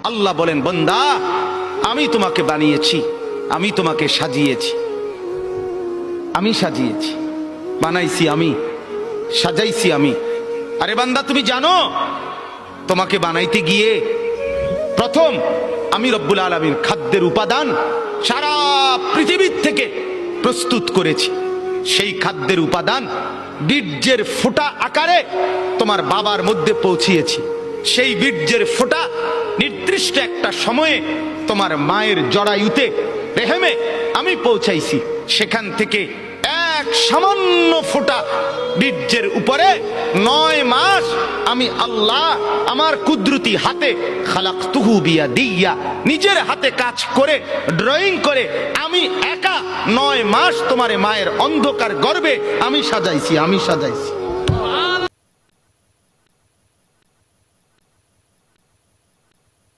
আল্লাহ বলেন, বান্দা আমি তোমাকে বানিয়েছি, আমি তোমাকে সাজিয়েছি, আমি সাজিয়েছি, বানাইছি আমি, সাজাইছি আমি। আরে বান্দা তুমি জানো তোমাকে বানাইতে গিয়ে প্রথম আমি রব্বুল আলামিন খাদ্যের উপাদান সারা পৃথিবীর থেকে প্রস্তুত করেছি। সেই খাদ্যের উপাদান বীর্যের ফোঁটা আকারে তোমার বাবার মধ্যে পৌঁছিয়েছি। সেই বীর্যের ফোঁটা নির্দিষ্ট একটা সময়ে তোমার মায়ের জরায়ুতে, রেহেমে আমি পৌঁছাইছি। সেখান থেকে এক সামান্য ফোঁটা বীর্যের উপরে 9 মাস আমি আল্লাহ আমার কুদরতি হাতে খালাকতুহু বিয়াদিয়া, নিজের হাতে কাজ করে ড্রয়িং করে আমি একা 9 মাস তোমার মায়ের অন্ধকার গর্ভে আমি সাজাইছি, আমি সাজাইছি।